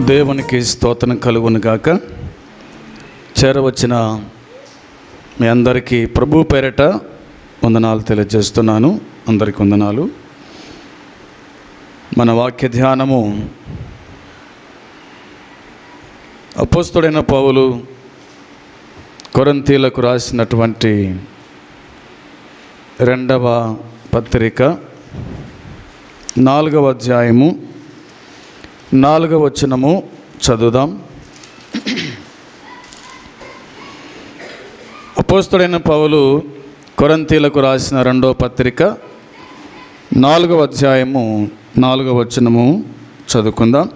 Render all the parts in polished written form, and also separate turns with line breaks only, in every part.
దేవునికి స్తోత్రం కలుగును గాక. చేరవచ్చిన మీ అందరికీ ప్రభు పేరట వందనాలు తెలియజేస్తున్నాను. అందరికీ వందనాలు. మన వాక్య ధ్యానము అపోస్తలుడైన పౌలు కొరింథీయులకు రాసినటువంటి 2వ పత్రిక 4వ అధ్యాయము 4వ వచనము చదువుదాం. అపోస్తలుడైన పౌలు కొరింథీయులకు రాసిన 2వ పత్రిక 4వ అధ్యాయము 4వ వచనము చదువుకుందాం.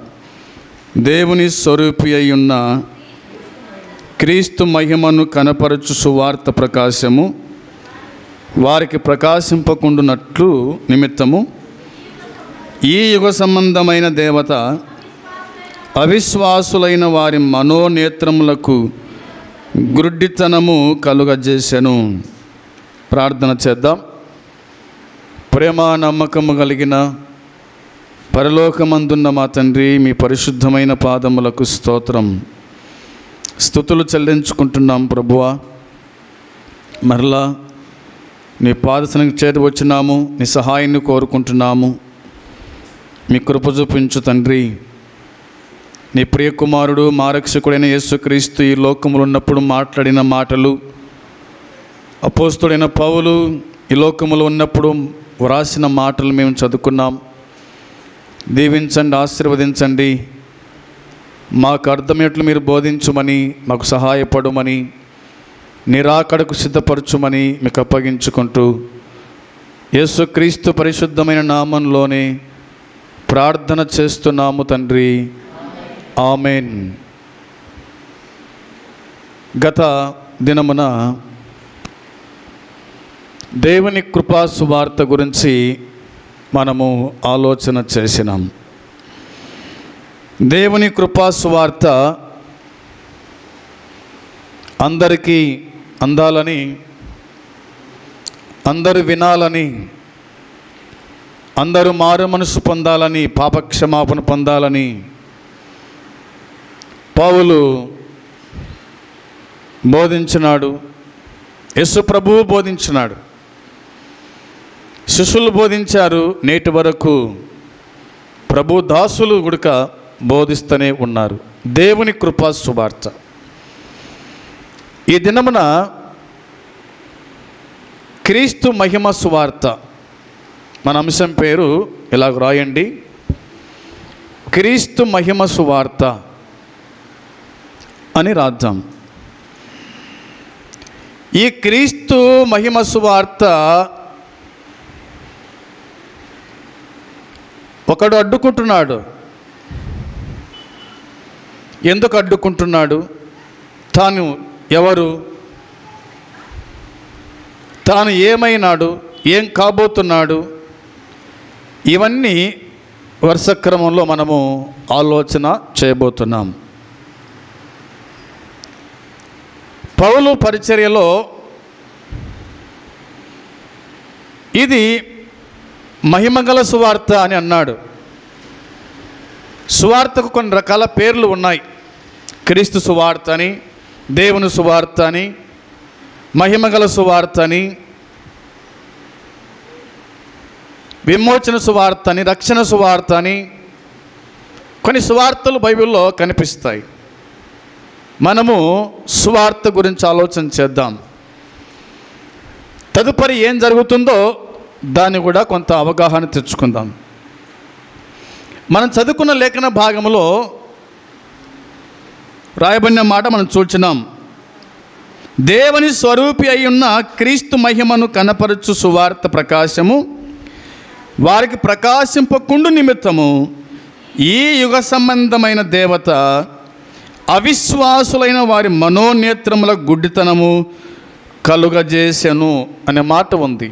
దేవుని స్వరూపి అయ్యున్న క్రీస్తు మహిమను కనపరచు సువార్త ప్రకాశము వారికి ప్రకాశింపకుండునట్లు నిమిత్తము ఈ యుగ సంబంధమైన దేవత అవిశ్వాసులైన వారి మనోనేత్రములకు గుడ్డితనము కలుగజేసెను. ప్రార్థన చేద్దాం. ప్రేమ నమ్మకము కలిగిన పరలోకమందున్న మా తండ్రి, మీ పరిశుద్ధమైన పాదములకు స్తోత్రం, స్తుతులు చెల్లించుకుంటున్నాం ప్రభువా. మరలా నీ పాదసనికి చేరి వచ్చినాము, నీ సహాయాన్ని కోరుకుంటున్నాము. మీ కృప చూపించు తండ్రి. నీ ప్రియకుమారుడు మా రక్షకుడైన యేసుక్రీస్తు ఈ లోకములో ఉన్నప్పుడు మాట్లాడిన మాటలు, అపోస్తలుడైన పౌలు ఈ లోకములో ఉన్నప్పుడు వ్రాసిన మాటలు మేము చదువుకున్నాం. దీవించండి, ఆశీర్వదించండి. మాకు అర్థమయ్యేట్లు మీరు బోధించుమని, మాకు సహాయపడమని, నిరాకడకు సిద్ధపరచుమని మీకు అప్పగించుకుంటూ యేసుక్రీస్తు పరిశుద్ధమైన నామంలోనే ప్రార్థన చేస్తున్నాము తండ్రి, ఆమెన్. గత దినమున దేవుని కృపా సువార్త గురించి మనము ఆలోచన చేసినాం. దేవుని కృపా సువార్త అందరికీ అందాలని, అందరూ వినాలని, అందరూ మారు మనసు పొందాలని, పాపక్షమాపణ పొందాలని పౌలు బోధించినాడు. యేసు ప్రభువు బోధించినాడు, శిష్యులు బోధించారు. నేటి వరకు ప్రభు దాసులు గుడక బోధిస్తూనే ఉన్నారు. దేవుని కృపా సువార్త. ఈ దినమున క్రీస్తు మహిమ సువార్త. మన అంశం పేరు ఇలాగ రాయండి, క్రీస్తు మహిమ సువార్త అని రాద్దాం. ఈ క్రీస్తు మహిమ సువార్త ఒకడు అడ్డుకుంటున్నాడు. ఎందుకు అడ్డుకుంటున్నాడు? తాను ఎవరు, తాను ఏమైనాడు, ఏం కాబోతున్నాడు, ఇవన్నీ వరుస క్రమంలో మనము ఆలోచన చేయబోతున్నాం. పౌలు పరిచర్యలో ఇది మహిమగల సువార్త అని అన్నాడు. సువార్తకు కొన్ని రకాల పేర్లు ఉన్నాయి. క్రీస్తు సువార్త అని, దేవుని సువార్త అని, మహిమగల సువార్త అని, విమోచన సువార్త అని, రక్షణ సువార్త అని కొన్ని సువార్తలు బైబిల్లో కనిపిస్తాయి. మనము సువార్త గురించి ఆలోచన చేద్దాం. తదుపరి ఏం జరుగుతుందో దాన్ని కూడా కొంత అవగాహన తెచ్చుకుందాం. మనం చదువుకున్న లేఖన భాగంలో రాయబడిన మాట మనం చూచినాం. దేవుని స్వరూపి అయి ఉన్న క్రీస్తు మహిమను కనపరచు సువార్త ప్రకాశము వారికి ప్రకాశింపకుండు నిమిత్తము ఈ యుగ సంబంధమైన దేవత అవిశ్వాసులైన వారి మనోనేత్రముల గుడ్డితనము కలుగజేసెను అనే మాట ఉంది.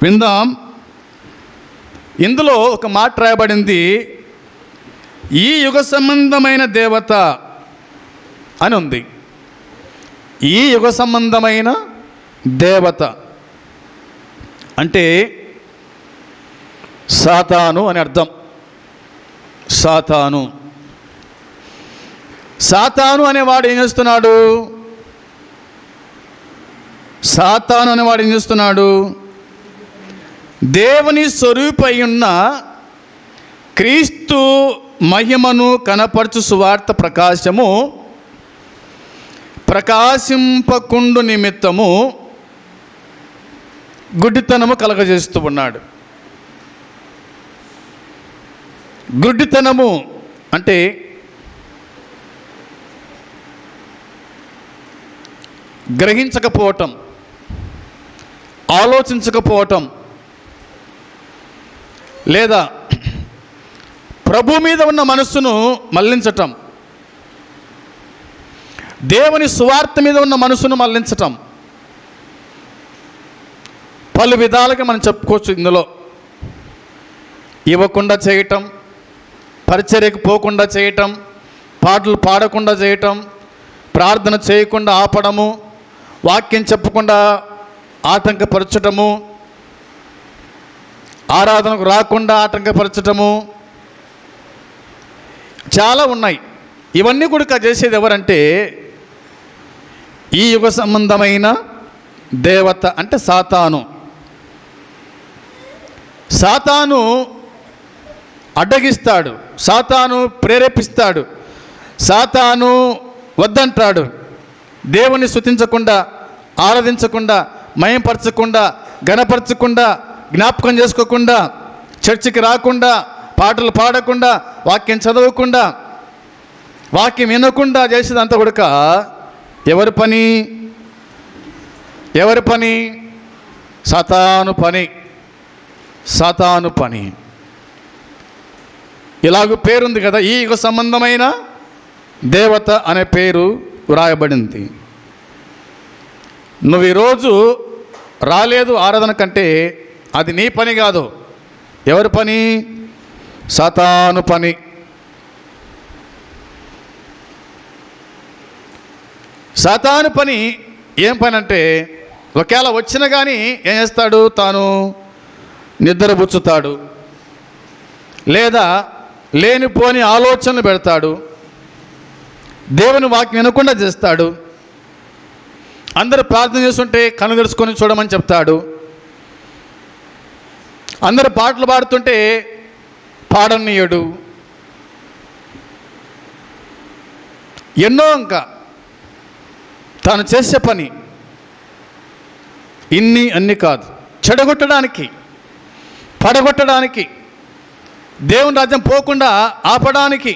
విందాం. ఇందులో ఒక మాట రాయబడింది, ఈ యుగ సంబంధమైన దేవత అని ఉంది. ఈ యుగ సంబంధమైన దేవత అంటే సాతాను అని అర్థం. సాతాను. సాతాను అనేవాడు ఏం చేస్తున్నాడు? సాతాను అనేవాడు ఏం చేస్తున్నాడు? దేవుని స్వరూపై ఉన్న క్రీస్తు మహిమను కనపరచు సువార్త ప్రకాశము ప్రకాశింపకుండు నిమిత్తము గుడ్డితనము కలగజేస్తూ ఉన్నాడు. గుడ్డితనము అంటే గ్రహించకపోవటం, ఆలోచించకపోవటం, లేదా ప్రభు మీద ఉన్న మనస్సును మళ్లించటం, దేవుని సువార్త మీద ఉన్న మనసును మళ్లించటం. పలు విధాలుగా మనం చెప్పుకోవచ్చు. ఇందులో ఇవ్వకుండా చేయటం, పరిచర్యకు పోకుండా చేయటం, పాటలు పాడకుండా చేయటం, ప్రార్థన చేయకుండా ఆపడము, వాక్యం చెప్పకుండా ఆటంకపరచటము, ఆరాధనకు రాకుండా ఆటంకపరచటము, చాలా ఉన్నాయి. ఇవన్నీ కూడా చేసేది ఎవరంటే ఈ యుగ సంబంధమైన దేవత, అంటే సాతాను. సాతాను అడ్డగిస్తాడు, సాతాను ప్రేరేపిస్తాడు, సాతాను వద్దంటాడు. దేవుని స్తుతించకుండా, ఆరాధించకుండా, మయంపరచకుండా, గణపరచకుండా, జ్ఞాపకం చేసుకోకుండా, చర్చికి రాకుండా, పాటలు పాడకుండా, వాక్యం చదవకుండా, వాక్యం వినకుండా చేసేదంతా కూడా ఎవరి పని? ఎవరి పని? సాతాను పని. సాతాను పని. ఇలాగ పేరుంది కదా, ఈ యుగ సంబంధమైన దేవత అనే పేరు వ్రాయబడింది. నువ్వు ఈరోజు రాలేదు ఆరాధన కంటే అది నీ పని కాదు. ఎవరి పని? సాతాను పని. సాతాను పని ఏం పని అంటే, ఒకవేళ వచ్చినా కానీ ఏం చేస్తాడు? తాను నిద్రపుచ్చుతాడు, లేదా లేనిపోని ఆలోచనలు పెడతాడు, దేవుని వాక్యం వినకుండా చేస్తాడు, అందరూ ప్రార్థన చేస్తుంటే కన్ను తెరుచుకొని చూడమని చెప్తాడు, అందరూ పాటలు పాడుతుంటే పాడనీయడు. ఎన్నో ఇంకా తాను చేసే పని అన్ని కాదు. చెడగొట్టడానికి, పడగొట్టడానికి, దేవుని రాజ్యం పోకుండా ఆపడానికి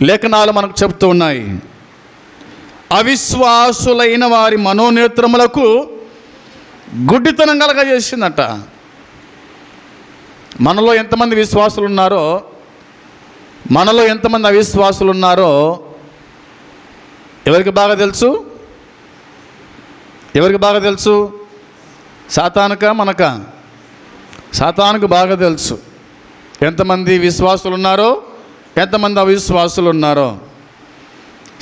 లేఖనాలు మనకు చెబుతూ ఉన్నాయి. అవిశ్వాసులైన వారి మనోనేత్రములకు గుడ్డితనం కలగజేసిందట. మనలో ఎంతమంది విశ్వాసులు ఉన్నారో, మనలో ఎంతమంది అవిశ్వాసులు ఉన్నారో ఎవరికి బాగా తెలుసు? ఎవరికి బాగా తెలుసు? సాతానుక మనక? సాతానుకు బాగా తెలుసు ఎంతమంది విశ్వాసులు ఉన్నారో, ఎంతమంది అవిశ్వాసులు ఉన్నారో.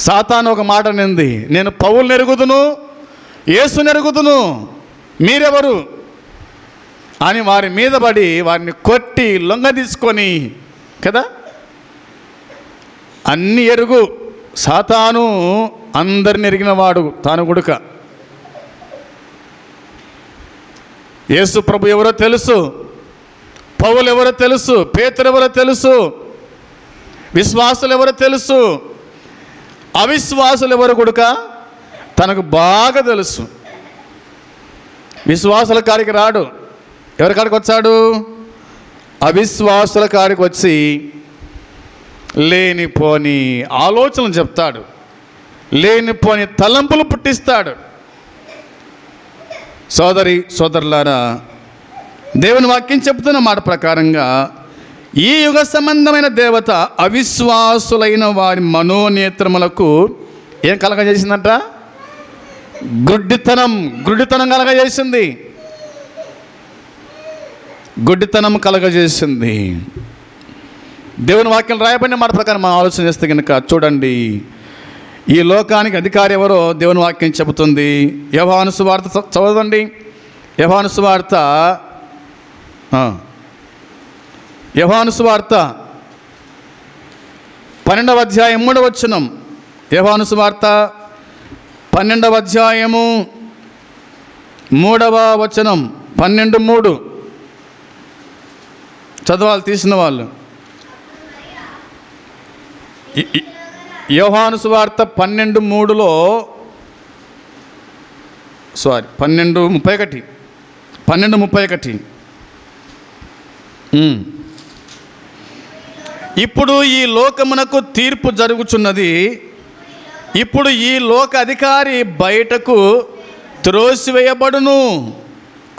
సాతాను ఒక మాట నింది, నేను పౌలుని ఎరుగుదును, యేసుని ఎరుగుదును, మీరెవరు అని వారి మీద పడి వారిని కొట్టి లొంగ తీసుకొని కదా. అన్ని ఎరుగు. సాతాను అందరిని ఎరిగినవాడు తాను గుడుక. యేసు ప్రభు ఎవరో తెలుసు, పౌలు ఎవరో తెలుసు, పేతురు ఎవరో తెలుసు, విశ్వాసులు ఎవరో తెలుసు, అవిశ్వాసులు ఎవరు గుడుక తనకు బాగా తెలుసు. విశ్వాసుల కాడికి రాడు. ఎవరి కాడికి వచ్చాడు? అవిశ్వాసుల కాడికి వచ్చి లేనిపోని ఆలోచనలు చెప్తాడు, లేనిపోని తలంపులు పుట్టిస్తాడు. సోదరి సోదరులారా, దేవుని వాక్యం చెప్తున్న మాట ప్రకారంగా ఈ యుగ సంబంధమైన దేవత అవిశ్వాసులైన వారి మనోనేత్రములకు ఏం కలగజేసిందంట? గుడ్డితనం కలగజేసింది. గుడ్డితనం కలగజేసింది. దేవుని వాక్యం రాయబడిన మాట ప్రకారం మనం ఆలోచన చేస్తే కనుక చూడండి, ఈ లోకానికి అధికారి ఎవరో దేవుని వాక్యం చెబుతుంది. యోహాను సువార్త చదవండి. యోహాను సువార్త యోహాను సువార్త 12వ అధ్యాయం 3వ వచనం. యోహాను సువార్త 12వ అధ్యాయము 3వ వచనం. 12:3 చదవాలి తీసిన వాళ్ళు. యోహాను సువార్త 12:3లో 12:31. ఇప్పుడు ఈ లోకమునకు తీర్పు జరుగుచున్నది. ఇప్పుడు ఈ లోక అధికారి బయటకు త్రోసివేయబడును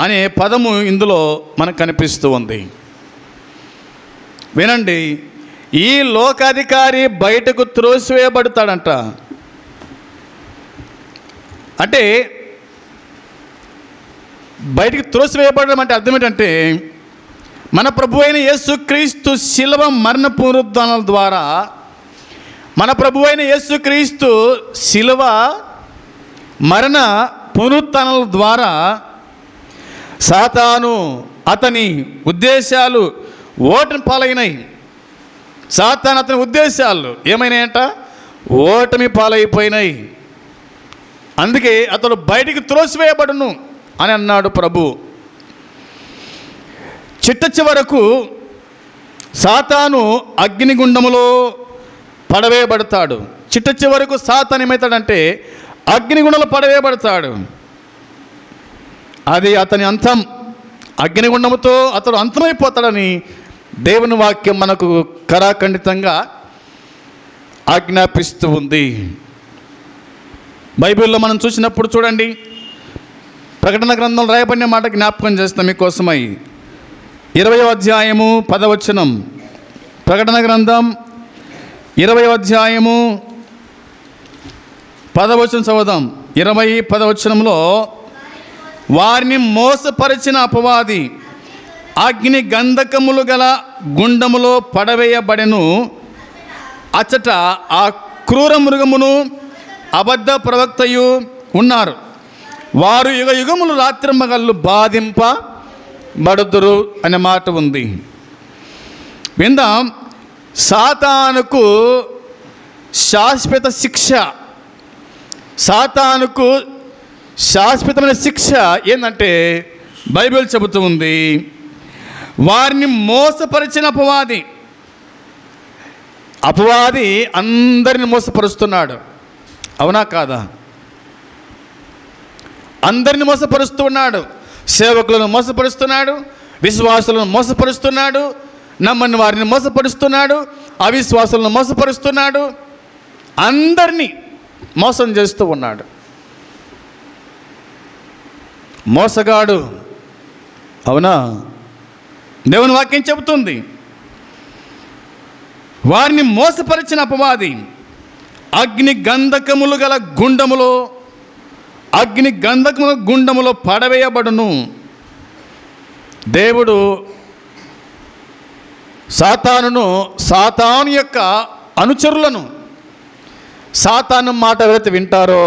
అనే పదము ఇందులో మనకు కనిపిస్తూ ఉంది. వినండి, ఈ లోకాధికారి బయటకు త్రోసివేయబడతాడంట. అంటే బయటికి త్రోసివేయబడడం అంటే అర్థం ఏంటంటే, మన ప్రభు అయిన యేసుక్రీస్తు శిలువ మరణ పునరుద్ధానాల ద్వారా, మన ప్రభు అయిన యేసుక్రీస్తు శిలువ మరణ పునరుత్థానాల ద్వారా సాతాను అతని ఉద్దేశాలు ఓటమి పాలైనాయి. సాతాను అతని ఉద్దేశాలు ఏమైనాయంట? ఓటమి పాలైపోయినాయి. అందుకే అతడు బయటికి త్రోసివేయబడును అని అన్నాడు ప్రభు. చిట్ట చివరకు సాతాను అగ్నిగుండములో పడవేయబడతాడు. చిట్ట చివరకు సాతాను ఏమవుతాడంటే అగ్నిగుండంలో పడవేయబడతాడు. అది అతని అంతం. అగ్నిగుండముతో అతడు అంతమైపోతాడని దేవుని వాక్యం మనకు కరాఖండితంగా ఆజ్ఞాపిస్తూ ఉంది. బైబిల్లో మనం చూసినప్పుడు చూడండి, ప్రకటన గ్రంథం రాయబడిన మాట జ్ఞాపకం చేస్తాం మీకోసమై. 20వ అధ్యాయము 10వ వచనం. ప్రకటన గ్రంథం 20వ అధ్యాయము 10వ వచనం చదువుదాం. 20:10 వచనంలో, వారిని మోసపరిచిన అపవాది అగ్ని గంధకములు గల గుండములో పడవేయబడెను. అచ్చట ఆ క్రూర మృగమును అబద్ధ ప్రవక్తయు ఉన్నారు. వారు యుగ యుగములు రాత్రింబగళ్ళు బాధింపబడుదురు అనే మాట ఉంది. విందాం. సాతానుకు శాశ్వత శిక్ష, సాతానుకు శాశ్వతమైన శిక్ష ఏంటంటే బైబిల్ చెబుతూ ఉంది, వారిని మోసపరిచిన అపవాది. అపవాది అందరిని మోసపరుస్తున్నాడు, అవునా కాదా? అందరిని మోసపరుస్తూ ఉన్నాడు. సేవకులను మోసపరుస్తున్నాడు, విశ్వాసులను మోసపరుస్తున్నాడు, నమ్మని వారిని మోసపరుస్తున్నాడు, అవిశ్వాసులను మోసపరుస్తున్నాడు, అందరినీ మోసం చేస్తూ ఉన్నాడు. మోసగాడు, అవునా? దేవుని వాక్యం చెబుతుంది, వారిని మోసపరిచిన అపవాది అగ్ని గంధకములు గల గుండములో, అగ్ని గంధకముల గుండములో పడవేయబడును. దేవుడు సాతాను యొక్క అనుచరులను, సాతాను మాట ఎవరైతే వింటారో,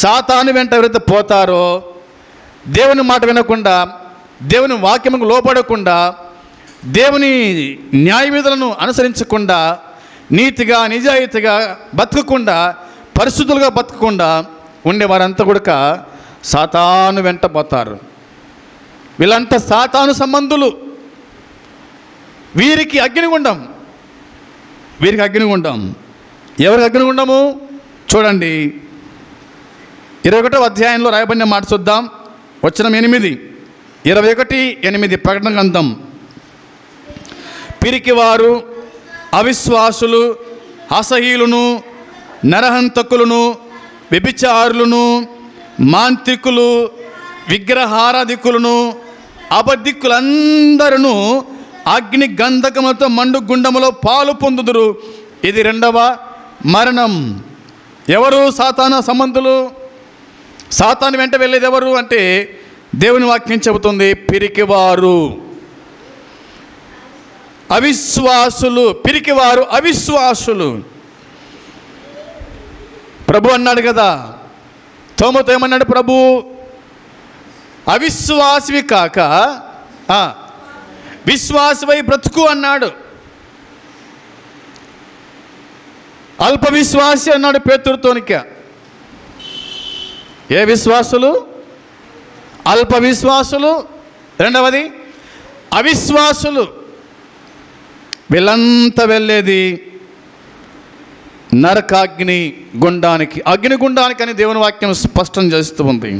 సాతాను వెంట ఎవరైతే పోతారో, దేవుని మాట వినకుండా, దేవుని వాక్యముకు లోపడకుండా, దేవుని న్యాయ విధులను అనుసరించకుండా, నీతిగా నిజాయితీగా బతకకుండా, పరిశుద్ధులుగా బతకకుండా ఉండేవారంతా కూడా సాతాను వెంట పోతారు. వీళ్ళంతా సాతాను సంబంధులు. వీరికి అగ్నిగుండం. ఎవరికి అగ్నిగుండము? చూడండి, 21వ అధ్యాయంలో రాయబడిన మాట చూద్దాం. వచనం 8, 21:8 ప్రకటన గ్రంథం. పిరికివారు, అవిశ్వాసులు, అసహ్యులను, నరహంతకులను, వ్యభిచారులను, మాంత్రికులు, విగ్రహారాధికులను, అబద్ధికులందరూ అగ్ని గంధకములతో మండు గుండములో పాలు పొందుదురు. ఇది 2వ మరణం. ఎవరు? సాతాను సంబంధులు. సాతాను వెంట వెళ్ళేది ఎవరు అంటే దేవుని వాక్యం చెబుతుంది, పిరికివారు, అవిశ్వాసులు. పిరికివారు, అవిశ్వాసులు. ప్రభు అన్నాడు కదా, తోమతో ఏమన్నాడు ప్రభు? అవిశ్వాసివి కాక విశ్వాసవై బ్రతుకు అన్నాడు. అల్ప విశ్వాసి అన్నాడు పేతురుతోనిక. ఏ విశ్వాసులు? అల్ప విశ్వాసులు. రెండవది అవిశ్వాసులు. వీళ్ళంతా వెళ్ళేది నరకాగ్ని గుండానికి, అగ్నిగుండానికి అని దేవుని వాక్యం స్పష్టం చేస్తూ ఉంది.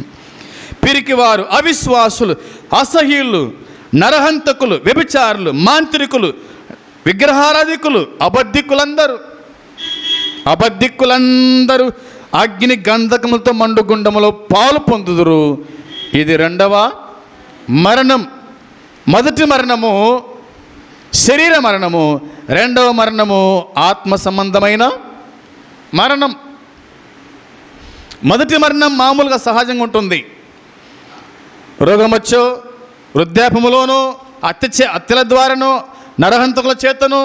పిరికివారు, అవిశ్వాసులు, అసహ్యులు, నరహంతకులు, వ్యభిచారులు, మాంత్రికులు, విగ్రహారాధికులు, అబద్ధికులందరూ అగ్ని గంధకములతో మండుగుండములో పాలు పొందుదురు. ఇది రెండవ మరణం. మొదటి మరణము శరీర మరణము, రెండవ మరణము ఆత్మ సంబంధమైన మరణం. మొదటి మరణం మామూలుగా సహజంగా ఉంటుంది. రోగమొచ్చో, వృద్ధాప్యములోనూ, హత్యల ద్వారానో, నరహంతకుల చేతను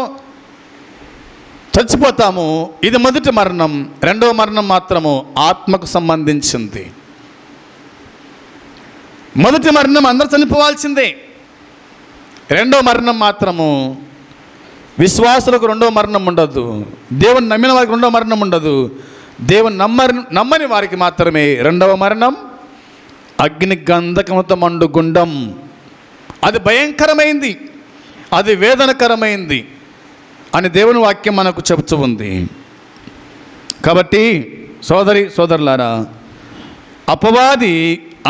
చచ్చిపోతాము. ఇది మొదటి మరణం. రెండవ మరణం మాత్రము ఆత్మకు సంబంధించింది. మొదటి మరణం అందరూ చనిపోవాల్సిందే. రెండవ మరణం మాత్రము విశ్వాసులకు రెండవ మరణం ఉండదు. దేవుని నమ్మిన వారికి రెండవ మరణం ఉండదు. దేవుని నమ్మని వారికి మాత్రమే రెండవ మరణం అగ్ని గంధకముతో మండుగుండం. అది భయంకరమైంది, అది వేదనకరమైంది అని దేవుని వాక్యం మనకు చెబుతూ ఉంది. కాబట్టి సోదరులారా, అపవాది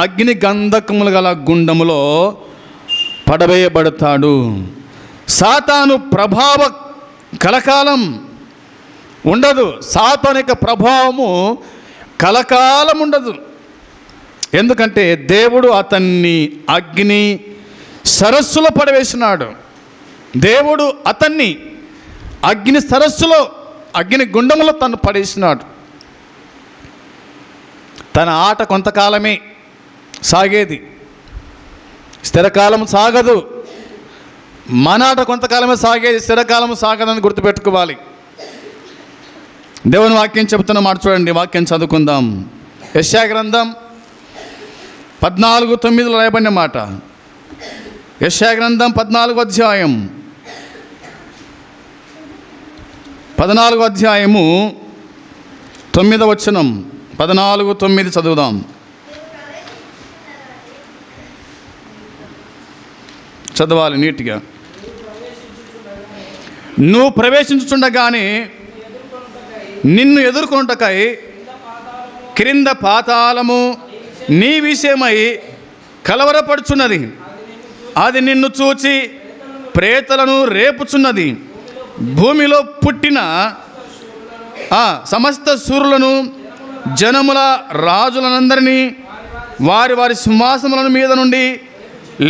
అగ్ని గంధకములు గల గుండములో పడవేయబడతాడు. సాతాను ప్రభావ కలకాలం ఉండదు. సాతాను యొక్క ప్రభావము కలకాలం ఉండదు. ఎందుకంటే దేవుడు అతన్ని అగ్ని సరస్సులో పడవేసినాడు. దేవుడు అతన్ని అగ్ని సరస్సులో, అగ్ని గుండములో తను పడేసినాడు. తన ఆట కొంతకాలమే సాగేది, స్థిరకాలం సాగదు. మన ఆట కొంతకాలమే సాగేది, స్థిరకాలం సాగదని గుర్తుపెట్టుకోవాలి. దేవుని వాక్యం చెబుతున్న మాట చూడండి. వాక్యం చదువుకుందాం. యెషయా గ్రంథం 14:9 రాయబడిన మాట. యెషయా గ్రంథం 14వ అధ్యాయం 9వ వచనం. 14:9 చదువుదాం. చదవాలి నీట్గా. నువ్వు ప్రవేశించుచుండగానే నిన్ను ఎదుర్కొనుటకై క్రింద పాతాళము నీ విషయమై కలవరపడుచున్నది. అది నిన్ను చూచి ప్రేతలను రేపుచున్నది. భూమిలో పుట్టిన సమస్త శూరులను, జనముల రాజులనందరినీ వారి వారి సింహాసనముల మీద నుండి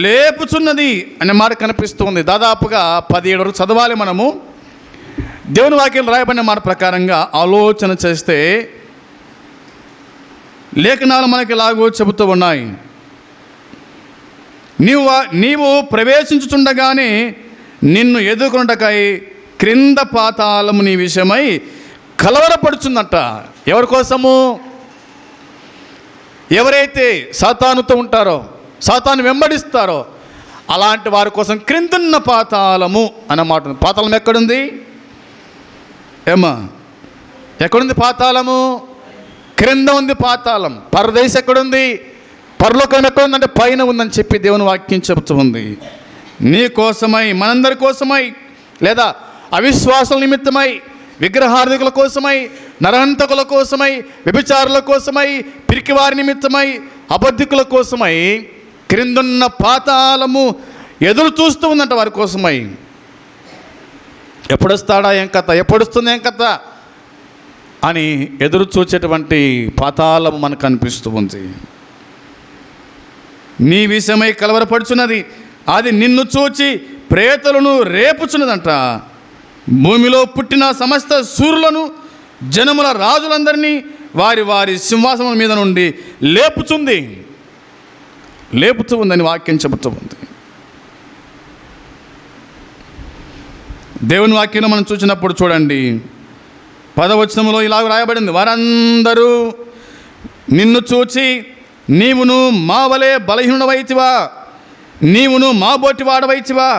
లేపుచున్నది అనే మాట కనిపిస్తుంది. దాదాపుగా 17 వరకు చదవాలి మనము. దేవుని వాక్యం రాయబడిన మాట ప్రకారంగా ఆలోచన చేస్తే లేఖనాలు మనకి ఇలాగో చెబుతూ ఉన్నాయి. నీవు ప్రవేశించుచుండగానే నిన్ను ఎదుర్కొనుటకై క్రింద పాతాళము నీ విషయమై కలవరపడుచుందట. ఎవరి కోసము? ఎవరైతే సాతానుతో ఉంటారో, సాతాను వెంబడిస్తారో అలాంటి వారి కోసం క్రిందున్న పాతాళము అన్నమాట. పాతాళం ఎక్కడుంది? ఎక్కడుంది పాతాళము? క్రింద ఉంది పాతాళం. పరదేశం ఎక్కడుంది? పరలోకం ఎక్కడుందంటే పైన ఉందని చెప్పి దేవుని వాక్యం చెబుతూ ఉంది. నీ కోసమై, మనందరి కోసమై, లేదా అవిశ్వాసుల నిమిత్తమై, విగ్రహార్థికుల కోసమై, నరహంతకుల కోసమై, వ్యభిచారుల కోసమై, పిరికివారి నిమిత్తమై, అబద్ధికుల కోసమై క్రిందున్న పాతాళము ఎదురు చూస్తూ ఉందంట వారి కోసమై. ఎప్పుడొస్తాడా ఏం కథ, ఎప్పుడొస్తుంది ఏం కథ అని ఎదురు చూచేటువంటి పాతాళము మనకు అనిపిస్తూ ఉంది. నీ విషయమై కలవరపడుచున్నది. అది నిన్ను చూచి ప్రేతలను రేపుచున్నదంట. భూమిలో పుట్టిన సమస్త శూరులను, జనముల రాజులందరినీ వారి వారి సింహాసనం మీద నుండి లేపుతూ ఉందని వాక్యం చెబుతూ ఉంది. దేవుని వాక్యం మనం చూసినప్పుడు చూడండి, 10వ వచనంలో ఇలాగ రాయబడింది. వారందరూ నిన్ను చూచి నీవును మా వలె బలహీనుడవైతివా, నీవును మా బోటి వాడవైతివా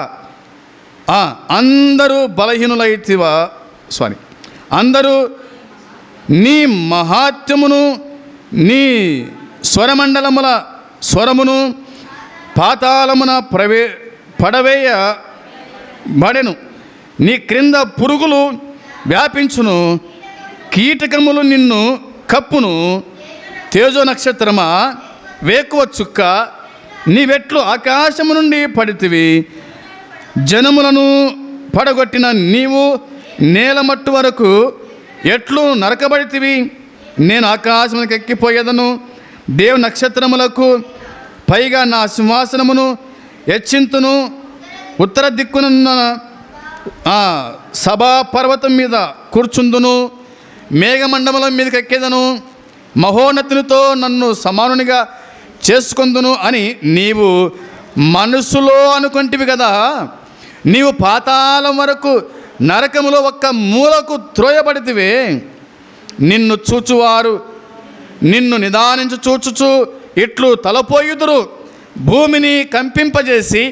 అందరూ బలహీనులైతివా అందరూ నీ మహాత్మ్యమును నీ స్వరమండలముల స్వరమును పాతాళమున పడవేయబడెను. నీ క్రింద పురుగులు వ్యాపించును, కీటకములు నిన్ను కప్పును. తేజో నక్షత్రమా, వేకువ చుక్క, నీవెట్లు ఆకాశము నుండి పడితివి. జనములను పడగొట్టిన నీవు నేలమట్టు వరకు ఎట్లు నరకబడితివి. నేను ఆకాశములకు ఎక్కిపోయేదను, దేవు నక్షత్రములకు పైగా నా సింహాసనమును హెచ్చింతును. ఉత్తర దిక్కునున్న సభా పర్వతం మీద కూర్చుందును, మేఘమండలం మీదకి ఎక్కేదను, మహోన్నతునితో నన్ను సమానునిగా చేసుకొందును అని నీవు మనసులో అనుకుంటివి కదా. నీవు పాతాళం వరకు నరకములో ఒక్క మూలకు త్రోయబడితివే. నిన్ను చూచువారు నిన్ను నిదానించు చూచుచు ఇట్లు తలపోయుదురు. భూమిని కంపింపజేసి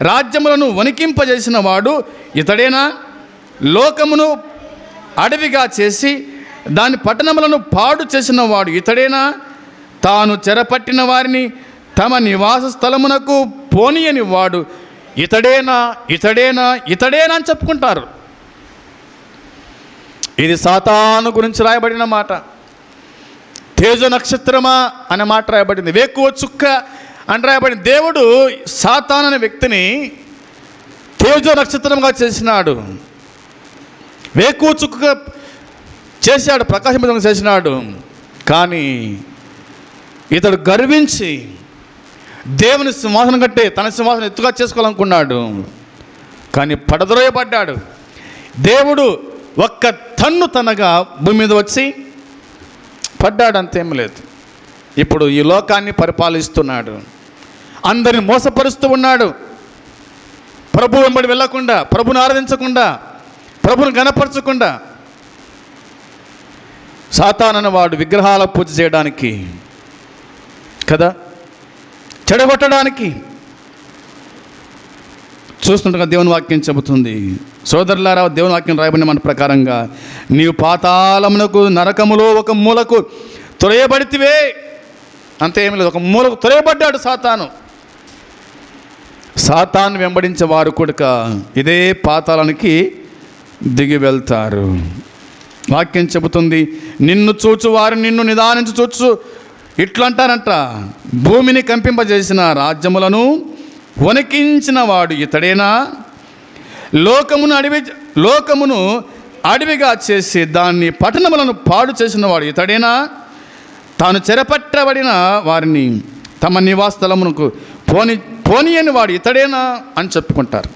రాజ్యములను వణికింపజేసిన వాడు ఇతడేనా? లోకమును అడవిగా చేసి దాని పట్టణములను పాడు చేసిన వాడు ఇతడేనా? తాను చెరపట్టిన వారిని తమ నివాస స్థలమునకు పోనీయని వాడు ఇతడేనా ఇతడేనా ఇతడేనా అని చెప్పుకుంటారు. ఇది సాతాను గురించి రాయబడిన మాట. తేజో నక్షత్రమా అనే మాట రాయబడింది, వేకువ చుక్క అని రాయబడింది. దేవుడు సాతాను అనే వ్యక్తిని తేజో నక్షత్రంగా చేసినాడు, వేకువ చుక్కగా చేశాడు, ప్రకాశింపజేయడం చేసినాడు. కానీ ఇతడు గర్వించి దేవుని సింహాసనం కట్టే తన సింహాసనం ఎత్తుగా చేసుకోవాలనుకున్నాడు, కానీ పడద్రోయబడ్డాడు. దేవుడు ఒక్క తన్ను తనగా భూమి మీద వచ్చి పడ్డాడు, అంతేం లేదు. ఇప్పుడు ఈ లోకాన్ని పరిపాలిస్తున్నాడు, అందరిని మోసపరుస్తూ ఉన్నాడు. ప్రభు వెంబడి వెళ్ళకుండా, ప్రభుని ఆరాధించకుండా, ప్రభుని గణపరచకుండా సాతానన్న వాడు విగ్రహాల పూజ చేయడానికి కదా, చెడగొట్టడానికి చూస్తుండగా దేవుని వాక్యం చెబుతుంది. సోదరులారా, దేవుని వాక్యం రాయబడిన మన ప్రకారంగా నీవు పాతాళమునకు నరకములో ఒక మూలకు త్వరయబడితివే. అంతే, ఏమి లేదు, ఒక మూలకు త్వరయబడ్డాడు సాతాను. సాతాను వెంబడించే వారు కూడా ఇదే పాతాళానికి దిగి వెళ్తారు. వాక్యం చెబుతుంది, నిన్ను చూచు వారు నిన్ను నిదానించి చూచు ఇట్లంటారంట, భూమిని కంపింపజేసిన రాజ్యములను వణికించిన వాడు ఇతడేనా? లోకమును అడవిగా చేసి దాన్ని పట్టణములను పాడు చేసిన వాడు ఇతడేనా? తాను చెరపట్టబడిన వారిని తమ నివాస స్థలమునకు పోనీయని వాడు ఇతడేనా అని చెప్పుకుంటారు.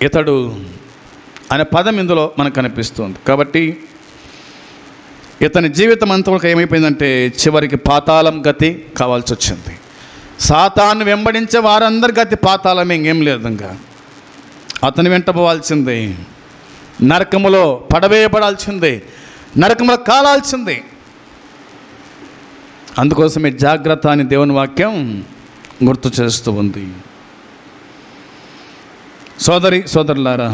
ఇతడు అనే పదం ఇందులో మనకు కనిపిస్తుంది. కాబట్టి ఇతని జీవితం అంతా కూడా ఏమైపోయిందంటే చివరికి పాతాళం గతి కావాల్సి వచ్చింది. సాతాను వెంబడించే వారందరి గతి పాతాళమే, ఇంకేం లేదు. ఇంకా అతని వెంట పోవాల్సిందే, నరకములో పడవేయబడాల్సిందే, నరకములో కాలాల్సిందే. అందుకోసమే జాగ్రత్త అని దేవుని వాక్యం గుర్తు చేస్తూ ఉంది. సోదరులారా,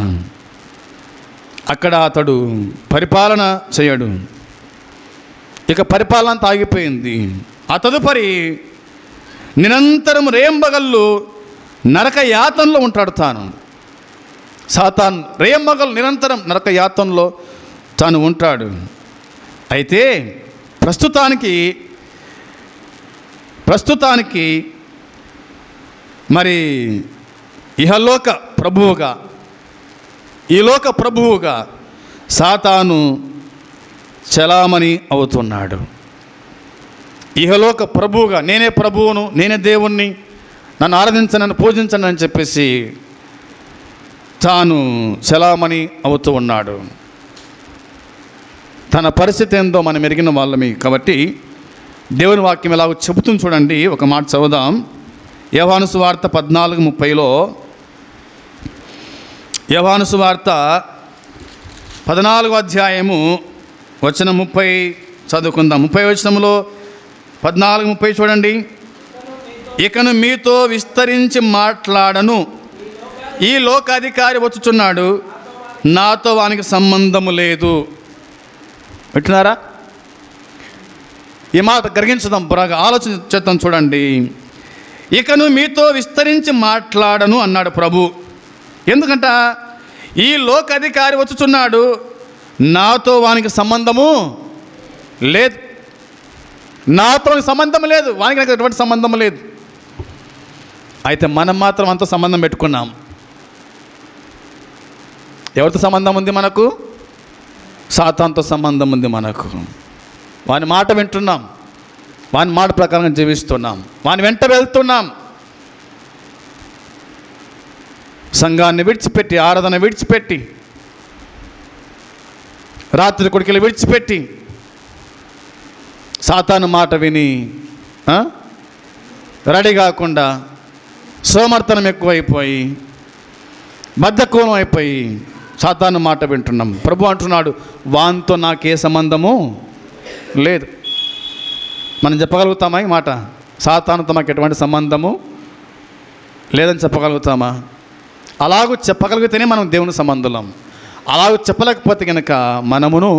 అక్కడ అతడు పరిపాలన చేయడు, ఇక పరిపాలన అంతా ఆగిపోయింది. ఆ తదుపరి నిరంతరం రేంబగళ్ళు నరక యాతనలో ఉంటాడు తాను. సాతాన్ రేంబగళ్ళు నిరంతరం నరక యాతనలో తాను ఉంటాడు. అయితే ప్రస్తుతానికి మరి ఇహలోక ప్రభువుగా, ఈ లోక ప్రభువుగా సాతాను చలామణి అవుతున్నాడు. ఇహలోక ప్రభువుగా, నేనే ప్రభువును, నేనే దేవుణ్ణి, నన్ను ఆరాధించండి, నన్ను పూజించండి అని చెప్పేసి తాను చలామణి అవుతూ ఉన్నాడు. తన పరిస్థితి ఏందో మనం ఎరిగిన వాళ్ళమి కాబట్టి దేవుని వాక్యం ఎలాగో చెబుతుంది చూడండి. ఒక మాట చదువుదాం. యోహాను సువార్త 14:30లో, యోహాను సువార్త 14వ అధ్యాయము వచనం 30 చదువుకుందాం. 30 వచనంలో 14:30 చూడండి. ఇకను మీతో విస్తరించి మాట్లాడను, ఈ లోకాధికారి వచ్చుచున్నాడు, నాతో వానికి సంబంధము లేదు. వింటున్నారా? ఈ మాట గ్రహించదాం, బాగా ఆలోచన చేద్దాం. చూడండి, ఇకను మీతో విస్తరించి మాట్లాడను అన్నాడు ప్రభు. ఎందుకంట ఈ లోకాధికారి వచ్చుచున్నాడు, నాతో వానికి సంబంధము లేదు. నాతో సంబంధం లేదు, వానికి నాకు ఎటువంటి సంబంధం లేదు. అయితే మనం మాత్రం అంత సంబంధం పెట్టుకున్నాం. ఎవరితో సంబంధం ఉంది మనకు? సాతానుతో సంబంధం ఉంది మనకు. వాని మాట వింటున్నాం, వాని మాట ప్రకారం జీవిస్తున్నాం, వాని వెంట వెళ్తున్నాం. సంఘాన్ని విడిచిపెట్టి, ఆరాధన విడిచిపెట్టి, రాత్రి కొడుకులు విడిచిపెట్టి, సాతాను మాట విని రెడీ కాకుండా సోమర్థనం ఎక్కువైపోయి, బద్ధకోణం అయిపోయి సాతాను మాట వింటున్నాం. ప్రభు అంటున్నాడు, వానితో నాకే సంబంధము లేదు. మనం చెప్పగలుగుతామా ఈ మాట? సాతానుతో మాకు ఎటువంటి సంబంధము లేదని చెప్పగలుగుతామా? అలాగూ చెప్పగలిగితేనే మనం దేవుని సంబంధులం. అలాగూ చెప్పలేకపోతే కనుక మనమును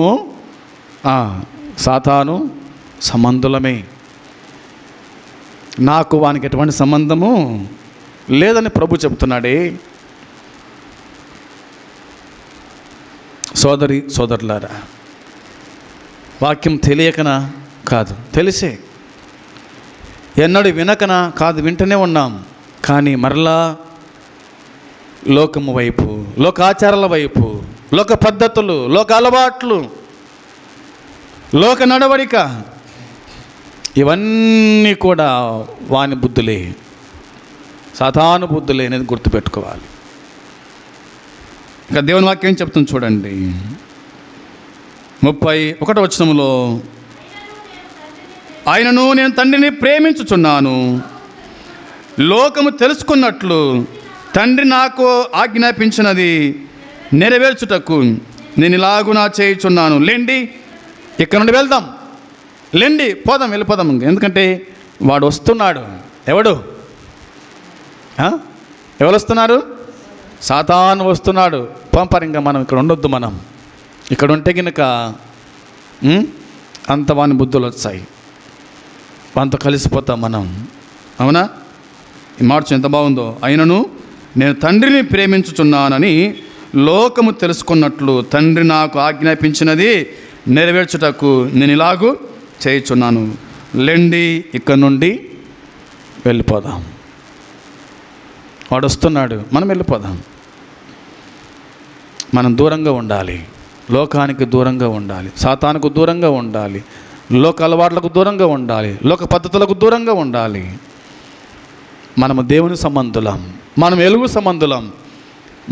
సాతాను సంబంధులమే. నాకు వానికి ఎటువంటి సంబంధము లేదని ప్రభు చెప్తున్నాడే. సోదరి సోదరులారా, వాక్యం తెలియకనా? కాదు, తెలిసే. ఎన్నడూ వినకనా? కాదు, వింటూనే ఉన్నాం. కానీ మరలా లోకము వైపు, లోకాచారాల వైపు, లోక పద్ధతులు, లోక అలవాట్లు, లోక నడవడిక, ఇవన్నీ కూడా వాని బుద్ధులే, సాతాను బుద్ధులే అనేది గుర్తుపెట్టుకోవాలి. ఇంకా దేవుని వాక్యం చెప్తుంది చూడండి, 31వ వచనంలో, ఆయనను నేను తండ్రిని ప్రేమించుచున్నాను, లోకము తెలుసుకున్నట్లు తండ్రి నాకు ఆజ్ఞాపించినది నెరవేర్చుటకు నేను ఇలాగునా చేయుచున్నాను. లేండి, ఇక్కడ నుండి వెళ్దాం, లేండి, పోదాం, వెళ్ళిపోదాం. ఎందుకంటే వాడు వస్తున్నాడు. ఎవరు వస్తున్నారు? సాతాను వస్తున్నాడు. పంపరు, ఇంకా మనం ఇక్కడ ఉండొద్దు. మనం ఇక్కడ ఉంటే కనుక అంత వాని బుద్ధులు వచ్చాయి, అంత కలిసిపోతాం మనం. అవునా? ఈ మాట ఎంత బాగుందో. అయినను నేను తండ్రిని ప్రేమించుచున్నానని లోకము తెలుసుకున్నట్లు తండ్రి నాకు ఆజ్ఞాపించినది నెరవేర్చుటకు నేను ఇలాగూ చేయుచున్నాను. లెండి, ఇక్కడ నుండి వెళ్ళిపోదాం. వాడు వస్తున్నాడు, మనం వెళ్ళిపోదాం. మనం దూరంగా ఉండాలి, లోకానికి దూరంగా ఉండాలి, సాతానుకు దూరంగా ఉండాలి, లోక అలవాట్లకు దూరంగా ఉండాలి, లోక పద్ధతులకు దూరంగా ఉండాలి. మనము దేవుని సంబంధులం, మనం ఎలుగు సంబంధులం,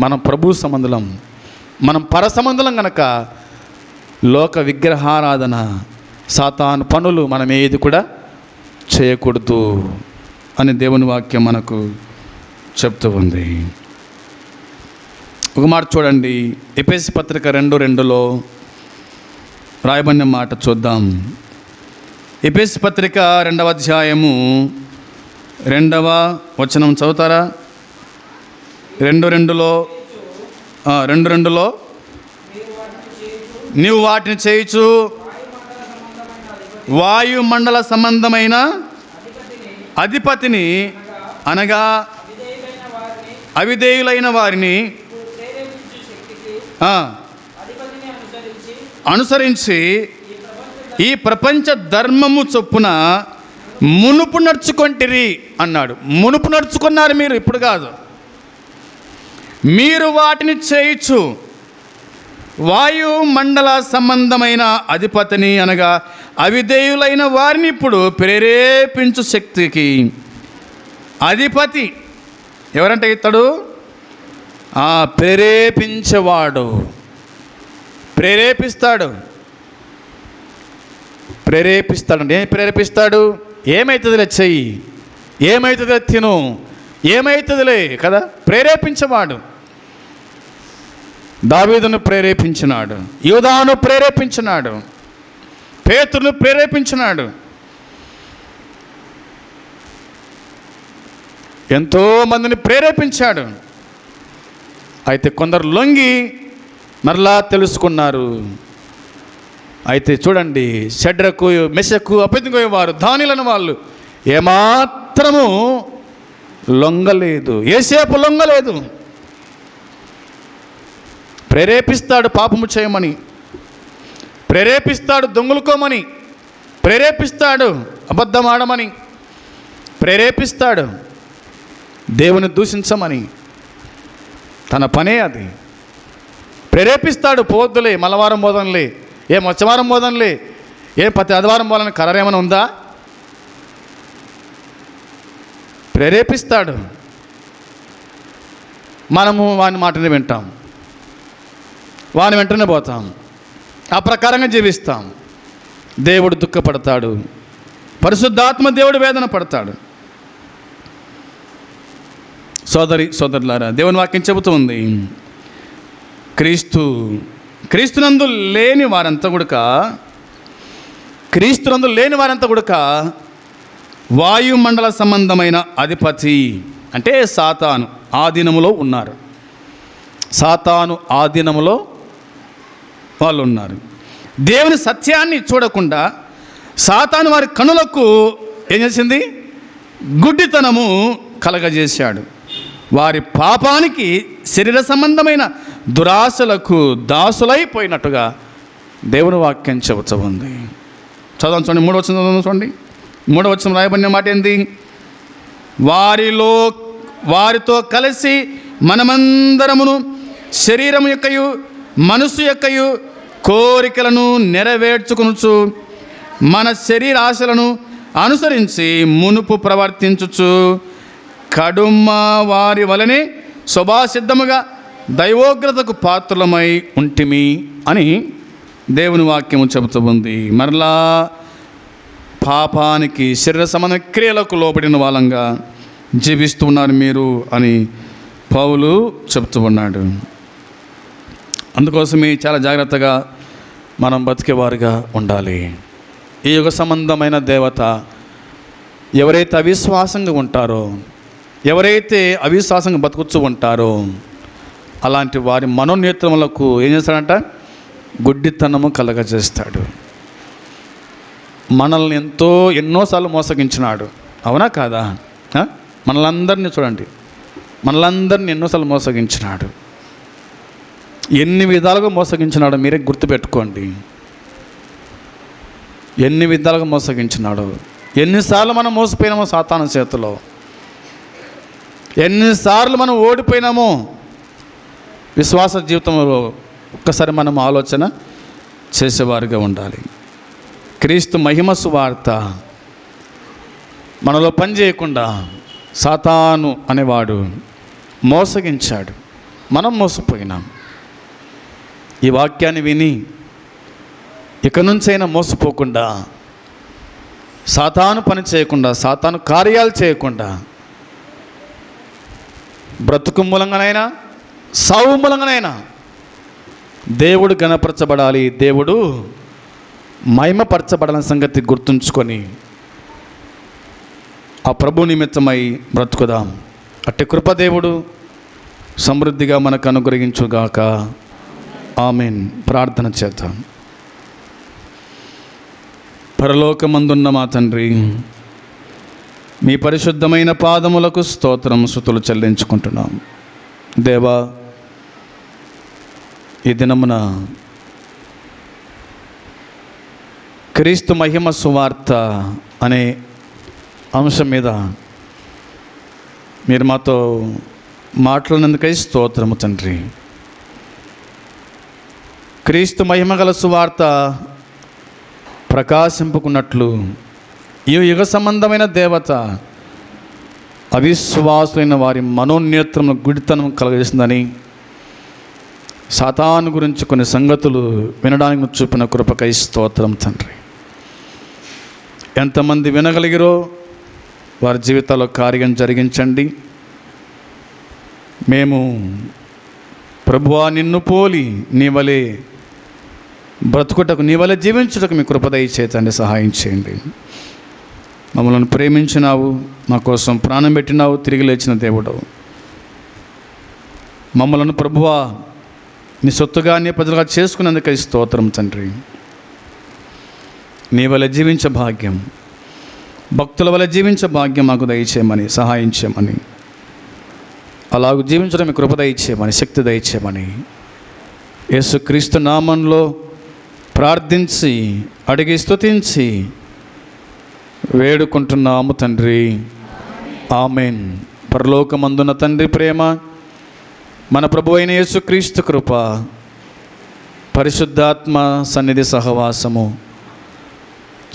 మనం ప్రభు సంబంధులం, మనం పర సంబంధులం. కనుక లోక విగ్రహారాధన, సాతాను పనులు మనం ఏది కూడా చేయకూడదు అని దేవుని వాక్యం మనకు చెప్తూ ఉంది. ఒక మాట చూడండి, ఎఫెసీ పత్రిక 2:2లో రాయబడిన మాట చూద్దాం. ఎఫెసీ పత్రిక 2వ అధ్యాయము 2వ వచనం చదువుతారా? 2:2లో నీవు వాటిని చేయుచు వాయుమండల సంబంధమైన అధిపతిని, అనగా అవిధేయులైన వారిని అనుసరించి ఈ ప్రపంచ ధర్మము చొప్పున మునుపు నడుచుకొంటిరి అన్నాడు. మునుపు నడుచుకున్నారు మీరు, ఇప్పుడు కాదు. మీరు వాటిని చేయుచు వాయుమండల సంబంధమైన అధిపతిని, అనగా అవిధేయులైన వారిని ఇప్పుడు ప్రేరేపించు శక్తికి అధిపతి ఎవరంటే ఇతడు? ప్రేరేపించేవాడు. ప్రేరేపిస్తాడు. ఏం ప్రేరేపిస్తాడు? ఏమవుతుందిలే చెయ్యి, ఏమవుతుందిలే తిను, ఏమవుతుందిలే కదా. ప్రేరేపించేవాడు. దావీదును ప్రేరేపించినాడు, యూదాను ప్రేరేపించినాడు, పేతురును ప్రేరేపించినాడు. ఎంతోమందిని ప్రేరేపించాడు. అయితే కొందరు లొంగి మరలా తెలుసుకున్నారు. అయితే చూడండి, షడ్రకు, మెషకు, అబేద్నెగో వారు, దానియేలు వాళ్ళు ఏమాత్రము లొంగలేదు. ఏసేపు లొంగలేదు. ప్రేరేపిస్తాడు పాపము చేయమని, ప్రేరేపిస్తాడు దొంగలుకోమని, ప్రేరేపిస్తాడు అబద్ధమాడమని, ప్రేరేపిస్తాడు దేవుని దూషించమని. తన పనే అది. ప్రేరేపిస్తాడు, పోద్దులే, మలవారం బోధనలే, ఏ మొచ్చవారం బోధనలే, ఏ ప్రతి ఆదివారం బోధన కరారేమైనా ఉందా? ప్రేరేపిస్తాడు. మనము వాని మాటని వింటాం, వాని వెంటనే పోతాం, ఆ ప్రకారంగా జీవిస్తాం. దేవుడు దుఃఖపడతాడు, పరిశుద్ధాత్మ దేవుడు వేదన పడతాడు. సోదరులారా, దేవుని వాక్యం చెబుతుంది, క్రీస్తునందు లేని వారంతా కూడా వాయుమండల సంబంధమైన అధిపతి అంటే సాతాను ఆధీనములో ఉన్నారు. సాతాను ఆధీనములో వాళ్ళు ఉన్నారు. దేవుని సత్యాన్ని చూడకుండా సాతాను వారి కనులకు ఏం చేసింది? గుడ్డితనము కలగజేశాడు. వారి పాపానికి, శరీర సంబంధమైన దురాశలకు దాసులైపోయినట్టుగా దేవుని వాక్యం చెబుతూ ఉంది. చదవండి, చూడండి, 3వ వచనం చూడండి. 3వ వచనం రాయబడిన మాట ఏంది? వారితో కలిసి మనమందరమును శరీరము యొక్కయు మనసు యొక్కయు కోరికలను నెరవేర్చుకొనుచు మన శరీర ఆశలను అనుసరించి మునుపు ప్రవర్తించుచు కడుమ వారి వలనే స్వభావసిద్ధముగా దైవోగ్రతకు పాత్రలమై ఉంటిమి అని దేవుని వాక్యము చెబుతూ ఉంది. మరలా పాపానికి, శరీర సంబంధ క్రియలకు లోబడిన వాళ్ళంగా జీవిస్తున్నారు మీరు అని పౌలు చెబుతూ ఉన్నాడు. అందుకోసమే చాలా జాగ్రత్తగా మనం బతికేవారుగా ఉండాలి. ఈ యుగ సంబంధమైన దేవత ఎవరైతే అవిశ్వాసంగా ఉంటారో, ఎవరైతే అవిశ్వాసంగా బతుకుతూ ఉంటారో అలాంటి వారి మనోనేత్రములకు ఏం చేస్తాడంట? గుడ్డితనము కలగజేస్తాడు. మనల్ని ఎన్నోసార్లు మోసగించినాడు, అవునా కాదా? మనలందరినీ చూడండి, మనలందరినీ ఎన్నోసార్లు మోసగించినాడు. ఎన్ని విధాలుగా మోసగించినాడో మీరే గుర్తుపెట్టుకోండి. ఎన్ని విధాలుగా మోసగించినాడో, ఎన్నిసార్లు మనం మోసపోయినామో సాతాను చేతిలో, ఎన్నిసార్లు మనం ఓడిపోయినామో విశ్వాస జీవితంలో ఒక్కసారి మనం ఆలోచన చేసేవారుగా ఉండాలి. క్రీస్తు మహిమ సువార్త మనలో పనిచేయకుండా సాతాను అనేవాడు మోసగించాడు, మనం మోసపోయినాం. ఈ వాక్యాన్ని విని ఇక నుంచైనా మోసపోకుండా, సాతాను పని చేయకుండా, సాతాను కార్యాలు చేయకుండా, బ్రతుకు మూలంగానైనా సావు మూలంగానైనా దేవుడు గణపరచబడాలి, దేవుడు మహిమపరచబడాలని సంగతి గుర్తుంచుకొని ఆ ప్రభు నిమిత్తమై బ్రతుకుదాం. అట్టి కృపదేవుడు సమృద్ధిగా మనకు అనుగ్రహించుగాక. ఆమేన్. ప్రార్థన చేద్దాం. పరలోకమందున్న మా తండ్రి, మీ పరిశుద్ధమైన పాదములకు స్తోత్రం స్తుతులు చెల్లించుకుంటున్నాం. దేవా, ఈ దినమున క్రీస్తు మహిమ సువార్త అనే అంశం మీద మీరు మాతో మాట్లాడినందుకై స్తోత్రము తండ్రి. క్రీస్తు మహిమగల సువార్త ప్రకాశింపుకున్నట్లు ఈ యుగ సంబంధమైన దేవత అవిశ్వాసులైన వారి మనోనేత్రము గుడితనం కలగజేసిందని, సాతాను గురించి కొన్ని సంగతులు వినడానికి చూపిన కృపకై స్తోత్రం తండ్రి. ఎంతమంది వినగలిగిరో వారి జీవితాల్లో కార్యం జరిగించండి. మేము ప్రభువా నిన్ను పోలి నీ వలె బ్రతుకుటకు, నీ వలె జీవించుటకు మీ కృప దయచేతండి, సహాయం చేయండి. మమ్మల్ని ప్రేమించినావు, మా కోసం ప్రాణం పెట్టినావు, తిరిగి లేచిన దేవుడవు. మమ్మలను ప్రభువా నీ సొత్తుగా నీ ప్రజలుగా చేసుకున్నందుకు స్తోత్రం తండ్రి. నీ వలె జీవించే భాగ్యం, భక్తుల వలె జీవించే భాగ్యం మాకు దయచేయమని, సహాయం చేయమని, అలాగూ జీవించడం మీ కృప దయచేయమని, శక్తి దయచేయమని యేసుక్రీస్తు నామంలో ప్రార్థించి అడిగి స్తుతించి వేడుకుంటున్నాము తండ్రి. ఆమెన్. పరలోకమందున తండ్రి ప్రేమ, మన ప్రభు అయిన యేసుక్రీస్తు కృప, పరిశుద్ధాత్మ సన్నిధి సహవాసము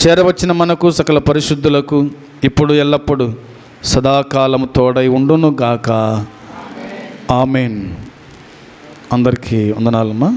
చేరవచ్చిన మనకు సకల పరిశుద్ధులకు ఇప్పుడు ఎల్లప్పుడు సదాకాలము తోడై ఉండును గాక. ఆమెన్. అందరికీ వందనాలమ్మా.